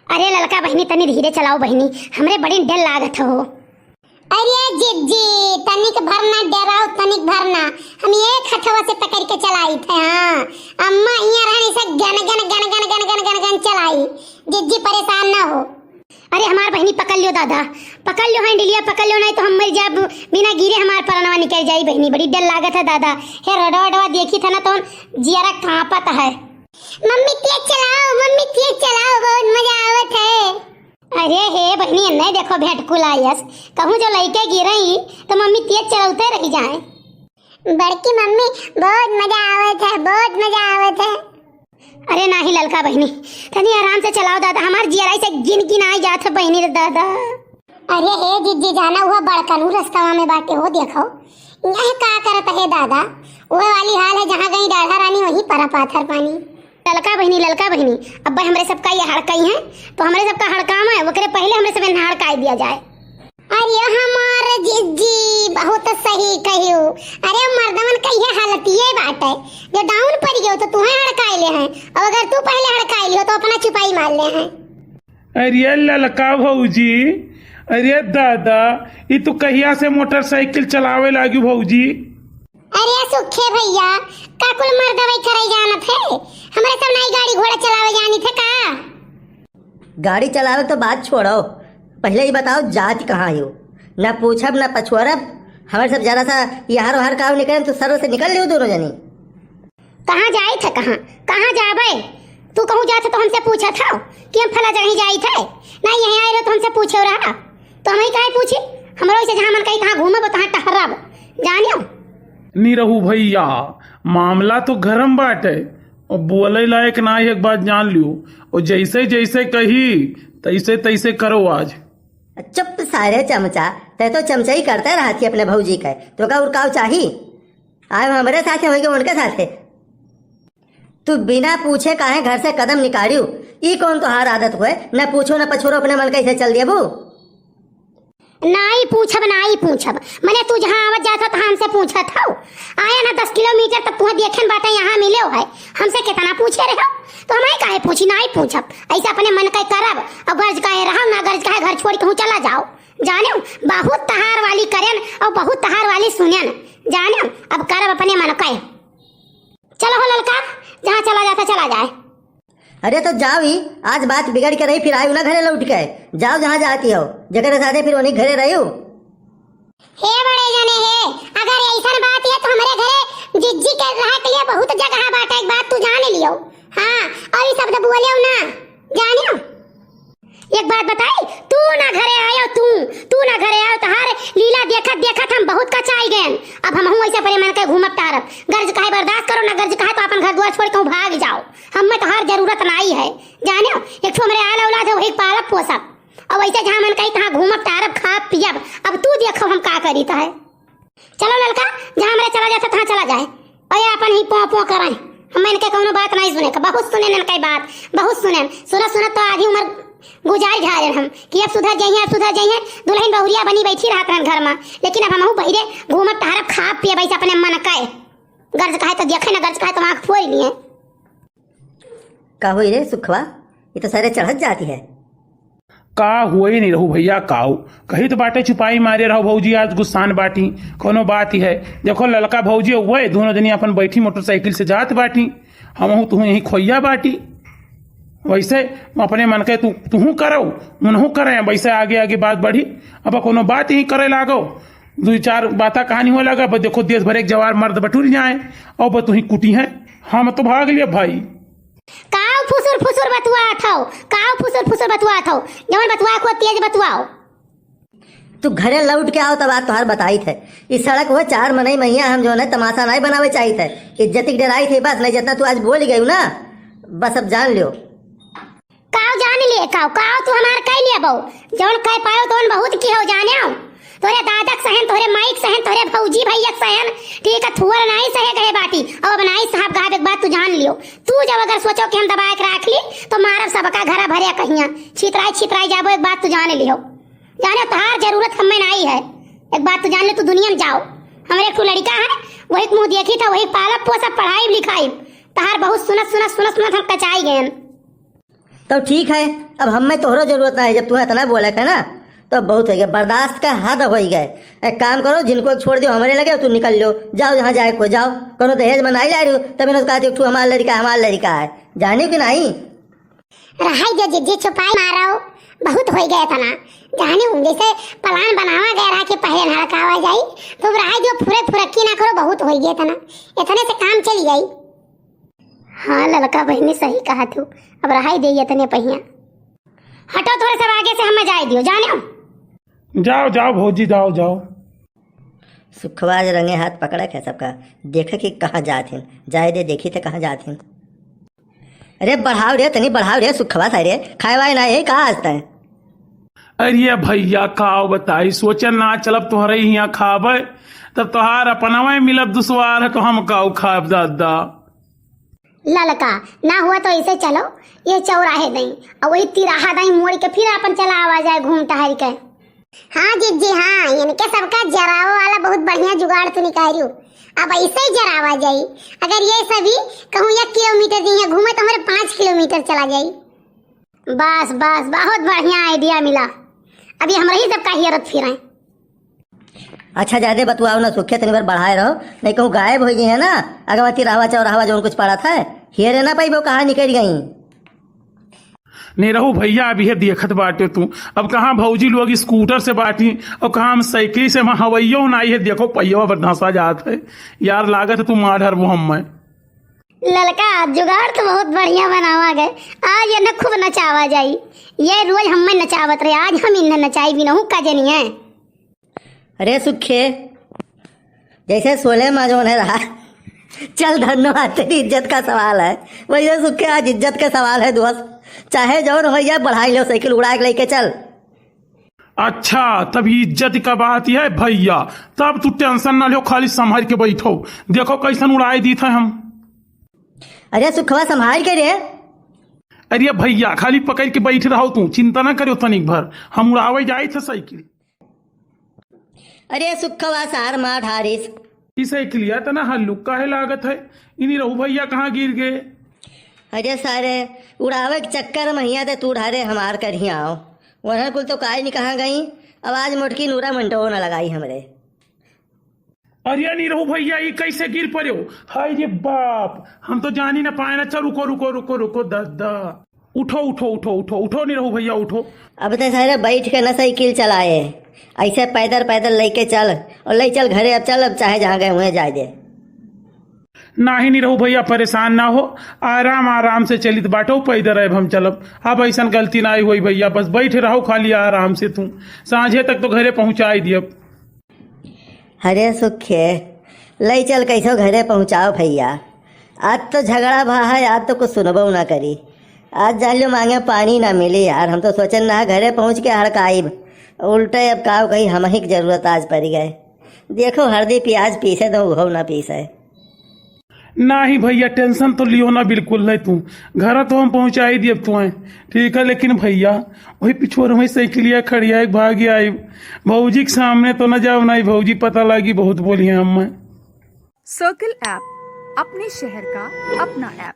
अरे ललका बहनी तनी धीरे चलाओ बहनी, हमरे बड़ी डर लागत हो। अरे जिज्जी तनिक भरना डराओ, तनिक भरना हम एक हथवा से पकड़ के चलाई थे। हाँ अम्मा यहाँ रहने से gun gun gun gun gun gun gun gun चलाई। जिज्जी परेशान ना हो। अरे हमार बहनी पकड़ लियो दादा, पकड़ लियो हैंडलिया, पकड़ लियो, नहीं तो हम मर जाब बिना गिरे, हमार परनवा निकल जाई बहनी। बड़ी डर लागत है दादा। हे रडवा देखी था ना तो जियारा कांपत है। मम्मी तेज चलाओ, मम्मी तेज चलाओ, बहुत मजा आवत है। अरे हे बहनी नहीं देखो भेटकुल आयस, कहूँ जो लइके गिरई तो मम्मी तेज चलाते रह जाए। बड़की मम्मी बहुत मजा आवत है, बहुत मजा आवत है। अरे नाही ललका बहनी तनी आराम से चलाओ दादा, हमार जियराई से गिन गिन आ जात है बहनी रे दादा। अरे हे जिज्जी जाना हुआ बड़कनू रास्ता में बाटे हो, देखो यह का करत है दादा। वो वाली हाल है जहाँ गई डाढ़ा रानी वहीं पर पाथर पानी। ललका बहनी अब भाई हमरे सबका ये हड़काई है तो हमरे सबका हड़काम है, वकरे पहले हमरे सब हड़काई दिया जाए। अरे हमार जिज्जी बहुत सही कहियो। अरे मर्दवन कहिए हालत ये बात है, जो डाउन पड़ गयो तो तुम्हें हड़काई ले हैं, और अगर तू पहले हड़काई लियो तो अपना छुपाई मार ले हैं। अरे ललका भौजी, अरे दादा ये तो कहिया से मोटरसाइकिल चलावे लागी भौजी। अरे सुखे भैया का कुल मर्दवई करे जानत है, हमारे सब नई गाड़ी घोड़ा चलावे जानी थे का। गाड़ी चलावे तो बात छोड़ो, पहले ही बताओ जात कहाँ हो, न पूछब न पछुआरब। हमारे सब जरा सा यहाँ वहां का निकले तो सर से निकल लियो दोनों जनी। कहाँ जाए थे, कहाँ जाबे तू, कहूँ जाते तो हमसे पूछा था कि हम फला जगह जाई थे, नहीं यहीं आए रहो तो हमसे पूछे रहा तो हमें काहे पूछी, हमरो से जहाँ मन कहीं कहाँ घूमब तहाँ टहरब जानियो। नी रहू भैया मामला तो गरम बात है और बोले लायक ना, एक बात जान लियो, और जैसे जैसे कही तैसे तैसे करो आज। चुप सारे चमचा, तै तो चमचा ही करते रहा थी अपने भौजी का, तो का उड़काव चाहिए आए हमारे साथ होगी उनके साथ है। तू बिना पूछे काहे घर से कदम निकालियो, ई कौन तो हार आदत हुए, न पूछो न पछोरो अपने मन कैसे चल दिया वो। नहीं पूछब मैंने तू जहाँ आवत जाता था हमसे पूछा था, आया ना 10 किलोमीटर तक तुम्हें देखे बातें यहाँ मिले हो है, हमसे कितना पूछे रहे हो तो हमें काहे पूछी, नहीं पूछब ऐसा अपने मन का करब, अब गर्ज काहे रहो ना गर्ज काहे घर छोड़ कहूँ चला जाओ जाने। बहुत तहार वाली करेन और बहुत तहार वाली सुनेन जाने, अब करब अपने मन का। चलो हो ललका, जहाँ चला जाता चला जाए। अरे तो जाओ ही, आज बात बिगड़ के रही फिर आयु ना घरे लौट के, जाओ जहाँ जाती हो, जगह साथे फिर वहीं घरे रही हो। हे बड़े जने हे, अगर ऐसा बात है तो हमारे घरे जिज्जी के रहा के लिए बहुत जगह बात है, एक बात तू जान लियो। हाँ और ये शब्द बोलियो ना जानियो। एक बात बताई, तू ना घरे आयो, तू ना घरे आयो तो हर लीला देखत हम बहुत कचाई गए। अब हम ऐसे परे मन के घूमत टारब, गर्ज काहे बर्दाश्त करो ना गर्ज काहे तो अपन घर द्वार छोड़ के भाग जाओ, हमें तो हर जरूरत नहीं है जानियो। एक ठो मेरे आला औलाद है वही पालक पोसब, अब ऐसे जहाँ मन कहीं तहाँ घूमब टारब खाब पियब, अब तू देखो हम का करी है। चलो ललका, जहाँ मेरे चला जाता तहाँ चला जाए, और अपन ही पो करें, हम इनके कोनो बात नहीं सुने, बहुत सुने इनके बात, बहुत सुने सुनत तो आधी उम्र गुजार झारे हम कि अब सुधर जाइए, दुल्हन बहुरिया बनी बैठी रहत रहन घर में, लेकिन अब हम बहिरे घूमत टहरब खाब पिए बैसे अपने मन का। गर्ज काहे तो देखे ना गर्ज काहे तो आँख फोड़ लिए। का हुई रे सुखवा, ये तो सारे चढ़त जाती है। का हुए नहीं रहू भैया, काऊ कही तो बाटे छुपाई मारे रहो भौजी, आज गुस्सान बाटी कोनो बात ही है। देखो ललका भौजी हुए दोनों जनी अपन बैठी मोटरसाइकिल से जात बाटी, हम तू यही खोइया बाटी, वैसे अपने मन के तू करो उनहू करे, वैसे आगे आगे बात बढ़ी, अब कोनो बात ही करे लागो, 2-4 बात कहानी हो लगा, बस देखो देश भर एक जवार मर्द बटूर जाए और बस तू ही कुटी है, हम तो भाग लिए भाई। काव फुसुर बतुआ था जवन बतुआ को तेज बतुआओ। तू घरे लौट के आओ तब बात तोहार बताई थे, इस सड़क हुए 4 महीने मैया हम जो है तमाशा नहीं बनावे चाहिए थे, इज्जत की डराई थी बस, नहीं जितना तू आज बोल गई ना बस अब जान लियो। काव जान लिए काव तू हमार कह लिए बहु, जवन कह पायो तो बहुत की हो जाने हो, तोरे दादक सहन, तोरे माइक सहन, तोरे भौजी भैयक सहन, ठीक है थुअर नहीं सहे गए बाटी, अब नहीं साहब गाहब एक बात तू जान लियो। तू जब अगर सोचो कि हम दबा के रख ली तो मारब सबका घर भरे कहिया छितराई जाबो, एक बात तू जान लियो, जाने तहार जरूरत हमें नहीं है, एक बात तू जान ले, तू दुनिया में जाओ, हमारे एक लड़का है वही मुँह देखी था, वही पालक पोसब पढ़ाई लिखाई, तहार बहुत सुनत हम कचाई गए। तो ठीक है, अब हमें तोहरो जरूरत ना है, जब तुम्हें इतना बोले है ना तो बहुत हो गया, बर्दाश्त का हद हो गए। एक काम करो, जिनको छोड़ दियो हमारे लगे तुम निकल लो, जाओ जहाँ जाए को जाओ। कोनो दहेज में नहीं ला रही हो, तभी ने कहा तू हमारा लड़का है, जाने की नहीं। रहाई जो जिज्जी छुपाई मारो बहुत हो गया था ना, जाने जैसे प्लान बनावा गया रहा कि पहले लड़कावा जाई, तो रहाई जो फुरक्की ना करो, बहुत हो गया था ना, इतने से काम चली गई। हाँ लड़का बहनी सही कहा तू, अब रहाई दे इतने पहिया। हटो थोड़े सब आगे से, हमें जाए दियो, जाने जाओ जाओ भौजी, जाओ जाओ। सुखवा रंगे हाथ पकड़ा है सबका, देखे कि कहाँ जाते जाए दे, देखी थे कहाँ जाते। अरे बढ़ाओ रे, तनी बढ़ाओ रे, सुखवा था रे, खाए वाए ना, यही कहाँ हंसता है। अरे भैया खाओ बताई, सोचे ना चलब तुहरे यहाँ खाबे, तब तुहार अपनवा मिलब दुश्वार है, तो हम काऊ खाब दादा। ललका ना हुआ तो ऐसे चलो, ये चौराहे दई और वही तिराहा दई मोड़ के फिर अपन चला आवा जाए घूम टहल के। हाँ जिज्जी हाँ, इनके सबका जरावा वाला बहुत बढ़िया जुगाड़ तो निकालियो, अब ऐसे ही जरावा जाई। अगर ये सभी कहूँ 1 किलोमीटर दिए घूमे तो हमारे 5 किलोमीटर चला जाई। बस बस, बहुत बढ़िया आइडिया मिला, अभी हम ही सबका हियरत फिर। अच्छा ज्यादा बतुआओ ना सुखे, तनी बार बढ़ाए रहो, नहीं कहूँ गायब हो गई है ना, अगवा तिरावा चौराहा जो कुछ पड़ा था हियरे ना पाई, वो कहाँ निकल गई। नहीं रहू भैया, अभी है देखत बाटे तू, अब कहाँ भौजी लोग स्कूटर से बाटी और कहाँ हम साइकिल से, हवैयो ना है, देखो पहिया पर धंसा जात है यार, लागत है तू माधर वो हम। ललका जुगाड़ तो बहुत बढ़िया बनावा गए, आज ये न खूब नचावा जाई, ये रोज हमें नचावत रहे, आज हम इन्हें नचाई भी नहू का जनी है। अरे सुखे, जैसे सोले माजोन है रहा, चल धन्यवाद, तेरी इज्जत का सवाल है, वैसे सुखे आज इज्जत का सवाल है दोस्त, चाहे जौन हो या बढ़ाई लो, साइकिल उड़ा के लेके चल। अच्छा तब इज्जत का बात है भैया, तब तू टेंशन ना लो, खाली संभाल के बैठो, देखो कैसन उड़ाई दी था हम। अरे सुखवा संभाल के रे। अरे भैया खाली पकड़ के बैठ रहो, तू चिंता ना करो तनिक भर, हम उड़ावे जाए थे साइकिल। अरे सुखवा सार मार ढारिस, ई साइकिल या तना हल्लुक्का है लागत है, इन्हीं रहू भैया कहाँ गिर गए। अरे सारे उड़ावे के चक्कर में हिया ते तू ढारे हमार कर ही आओ, वरना कुल तो काय नहीं कहाँ गई, आवाज मोटकी नूरा मंटो न लगाई हमरे। अरे नहीं रहू भैया, ये कैसे गिर पड़े हो, हाय रे बाप, हम तो जान ही ना पाए ना। चल रुको रुको रुको रुको दादा, उठो उठो उठो उठो उठो, नहीं रहू भैया उठो। अब तो सारे बैठ के न साइकिल चलाए, ऐसे पैदल पैदल लेके चल और ले चल घरे, अब चल, अब चाहे जहाँ गए हुए जाए दे। ना ही नहीं रहू भैया, परेशान ना हो, आराम आराम से चलित बाटो, पैदल अब हम चलब, अब ऐसा गलती ना हुई भैया, बस बैठे रहो खाली आराम से, तू सांझे तक तो घरे पहुँचाई दिए। अरे सुखे ले चल, कैसो घरे पहुँचाओ भैया, आज तो झगड़ा भा है, आज तो कुछ सुनबो ना करी, आज जालियो मांगे पानी ना मिली यार, हम तो सोचन ना घरे पहुँच के हड़काइब, उल्टे अब काव कहीं हम ही की जरूरत आज पड़ गए। देखो हल्दी प्याज पीसे तो उहो ना पीसे। ना ही भैया टेंशन तो लियो ना बिल्कुल नहीं, तू घर तो हम पहुंचाई दिए तुम्हें, ठीक है, लेकिन भैया वही पिछोर वही साइकिलिया खड़ी आई, भागी आई, भौजी के सामने तो न जाओ, नहीं भौजी पता लगी बहुत बोली हम। सर्कल ऐप, अपने शहर का अपना ऐप।